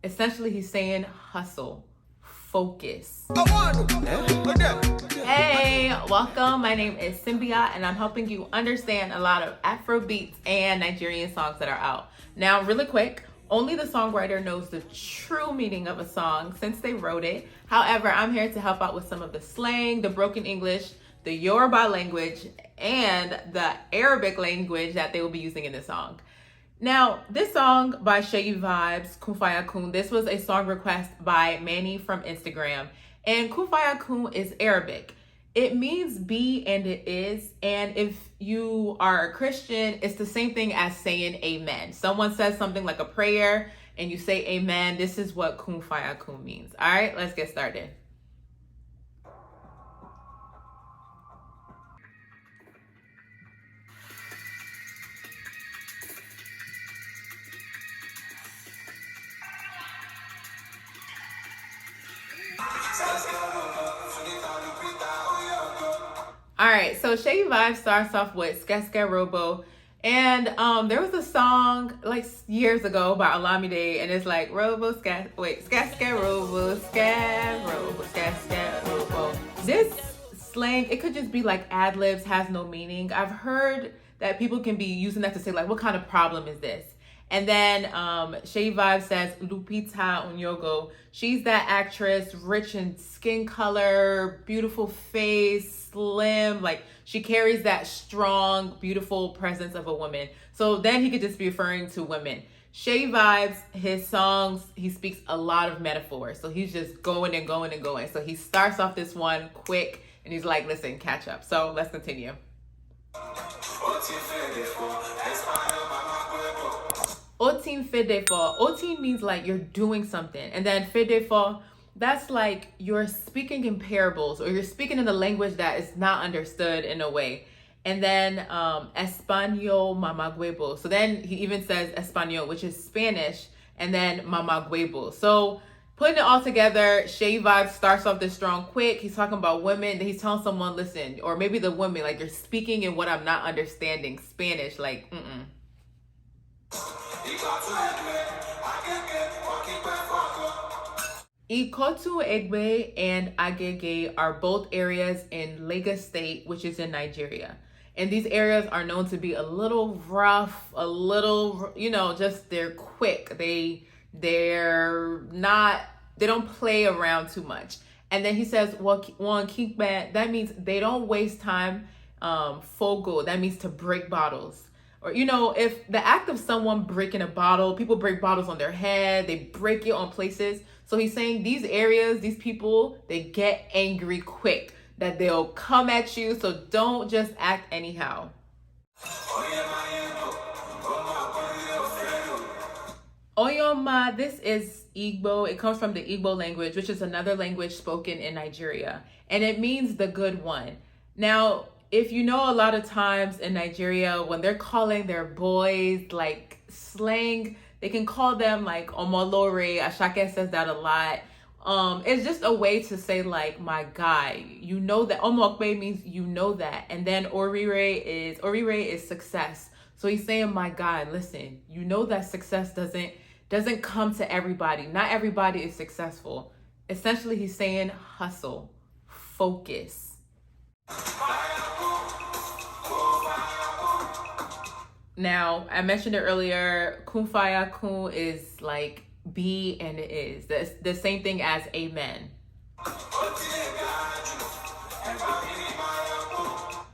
Essentially, he's saying hustle, focus. Hey, welcome. My name is Simbihawt, and I'm helping you understand a lot of Afrobeats and Nigerian songs that are out. Now, really quick, only the songwriter knows the true meaning of a song since they wrote it. However, I'm here to help out with some of the slang, the broken English, the Yoruba language, and the Arabic language that they will be using in this song. Now, this song by Seyi Vibez, Kun Faya Kun, this was a song request by Manny from Instagram. And Kun Faya Kun is Arabic. It means be and it is. And if you are a Christian, it's the same thing as saying amen. Someone says something like a prayer and you say amen. This is what Kun Faya Kun means. All right, let's get started. All right, so Seyi Vibez starts off with Skeske Robo. And there was a song like years ago by Olamide, and it's like Skeske Robo, Skeske Robo. This slang, it could just be like ad-libs, has no meaning. I've heard that people can be using that to say like, what kind of problem is this? And then Seyi Vibez says Lupita Nyong'o. She's that actress, rich in skin color, beautiful face, slim. Like she carries that strong, beautiful presence of a woman. So then he could just be referring to women. Seyi Vibez, his songs, he speaks a lot of metaphors. So he's just going and going and going. So he starts off this one quick and he's like, listen, catch up. So let's continue. Otin fedefo. Otin means like you're doing something. And then fedefo, that's like you're speaking in parables or you're speaking in a language that is not understood in a way. And then Espanol mamagüebo. So then he even says Espanol, which is Spanish, and then mamagüebo. So putting it all together, Seyi Vibez starts off this strong quick. He's talking about women. Then he's telling someone, listen, or maybe the woman, like you're speaking in what I'm not understanding, Spanish, like, Ikotu Egbe and Agege are both areas in Lagos State, which is in Nigeria. And these areas are known to be a little rough, a little, just they're quick. They don't play around too much. And then he says, one kickback, that means they don't waste time. Fogo, that means to break bottles. Or, if the act of someone breaking a bottle, people break bottles on their head, they break it on places. So he's saying these areas, these people, they get angry quick, that they'll come at you. So don't just act anyhow. Oyoma, this is Igbo. It comes from the Igbo language, which is another language spoken in Nigeria. And it means the good one. Now, if you know, a lot of times in Nigeria, when they're calling their boys like slang, they can call them like Omolore. Ashake says that a lot. It's just a way to say like my guy. You know that Omokbe means you know that. And then Orire is success. So he's saying my guy, listen, you know that success doesn't come to everybody. Not everybody is successful. Essentially, he's saying hustle, focus. Now, I mentioned it earlier, Kun Faya Kun is like be and it is. The same thing as amen.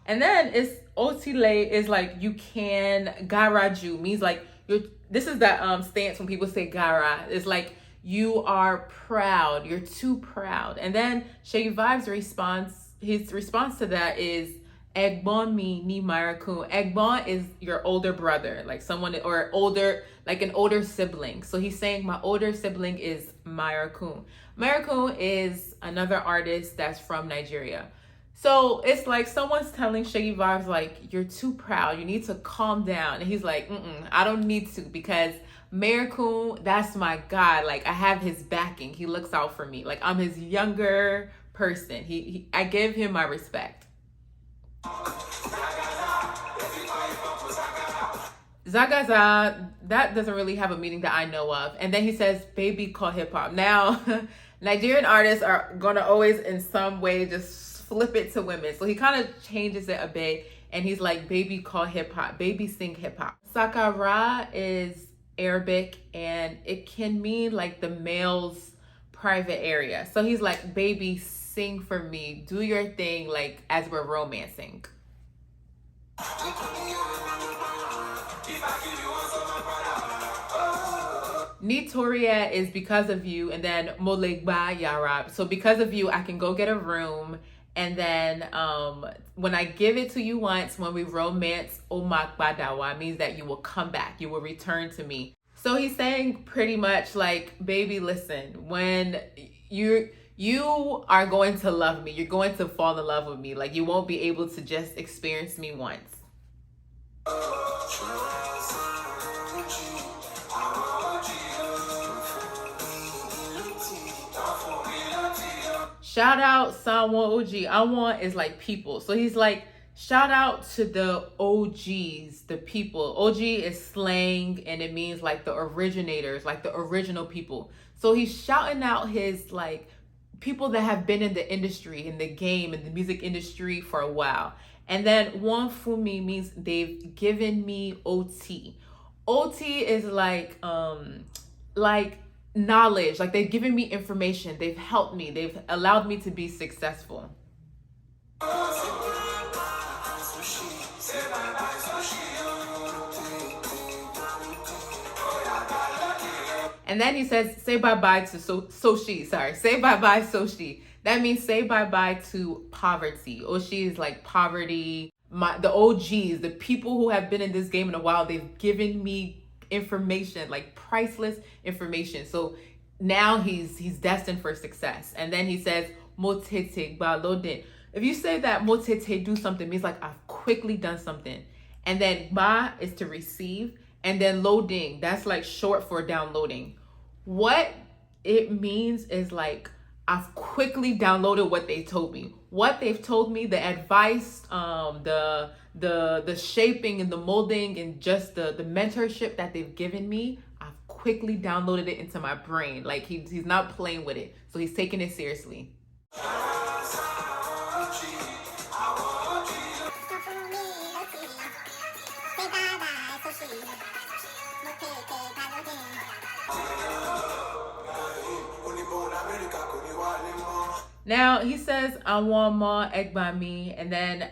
And then it's otile is like you can, garaju means like this is that stance when people say gara. It's like you are proud, you're too proud. And then Seyi Vibez his response to that is Egbon mi ni Marakun. Egbon is your older brother, like someone or older, like an older sibling. So he's saying my older sibling is Marakun. Marakun is another artist that's from Nigeria. So it's like someone's telling Seyi Vibez like you're too proud. You need to calm down. And he's like, I don't need to because Marakun, that's my guy. Like I have his backing. He looks out for me. Like I'm his younger person. I give him my respect. Zagaza, that doesn't really have a meaning that I know of. And then he says, baby call hip hop. Now, Nigerian artists are gonna always in some way just flip it to women. So he kind of changes it a bit and he's like, baby call hip hop, baby sing hip hop. Sakara is Arabic and it can mean like the male's private area. So he's like, baby, sing for me, do your thing, like as we're romancing. Nitoria is because of you, and then Molegba Yarab. So because of you, I can go get a room, and then when I give it to you once, when we romance, Omak Badawa means that you will come back, you will return to me. So he's saying pretty much like, baby, listen, when you are going to love me, you're going to fall in love with me, like you won't be able to just experience me once. Shout out Sanwo OG. Anwan is like people. So he's like, shout out to the OGs, the people. OG is slang and it means like the originators, like the original people. So he's shouting out his like people that have been in the industry, in the game, in the music industry for a while. And then Wan Fumi means they've given me OT. OT is like knowledge, like they've given me information, they've helped me, they've allowed me to be successful. And then he says, say bye-bye to Soshi, sorry, say bye-bye Soshi. That means say bye-bye to poverty. Oshi is like poverty. The OGs, the people who have been in this game in a while, they've given me information, like priceless information. So now he's destined for success. And then he says, Motete Balodin. If you say that Motete do something, means like I've quickly done something. And then Ba is to receive. And then loading, that's like short for downloading. What it means is like, I've quickly downloaded what they told me. What they've told me, the advice, the shaping and the molding and just the mentorship that they've given me, I've quickly downloaded it into my brain. Like he's not playing with it. So he's taking it seriously. Now he says, I want more egg by me, and then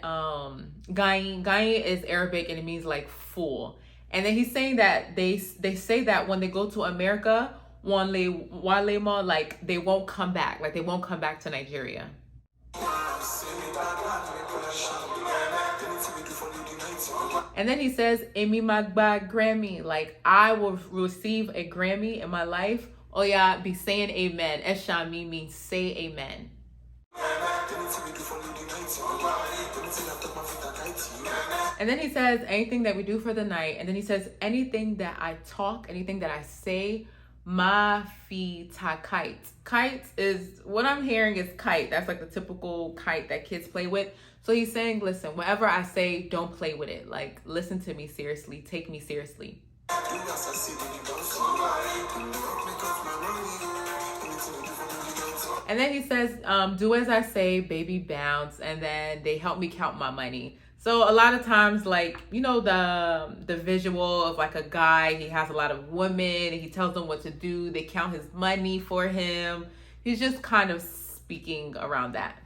Gain is Arabic and it means like fool. And then he's saying that they say that when they go to America, Walema, like they won't come back, like they won't come back to Nigeria. And then he says, Emi Magba Grammy, like I will receive a Grammy in my life. Oh yeah, be saying amen. Eshami means say amen. And then he says, anything that we do for the night. And then he says, anything that I talk, anything that I say, ma fi ta kite. Kite is, what I'm hearing is kite. That's like the typical kite that kids play with. So he's saying, listen, whatever I say, don't play with it. Like, listen to me seriously. Take me seriously. And then he says, do as I say, baby bounce. And then they help me count my money. So a lot of times, like, you know, the visual of like a guy, he has a lot of women and he tells them what to do. They count his money for him. He's just kind of speaking around that.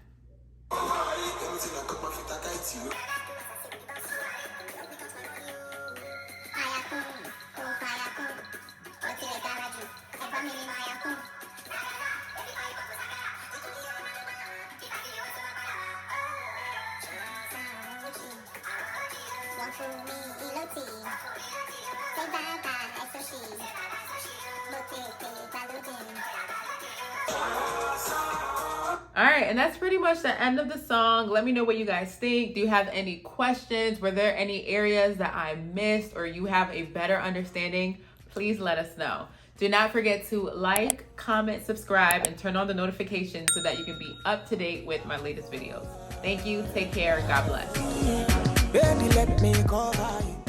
All right, and that's pretty much the end of the song. Let me know what you guys think. Do you have any questions? Were there any areas that I missed or you have a better understanding? Please let us know. Do not forget to like, comment, subscribe, and turn on the notifications so that you can be up to date with my latest videos. Thank you. Take care. God bless. Baby, let me go by.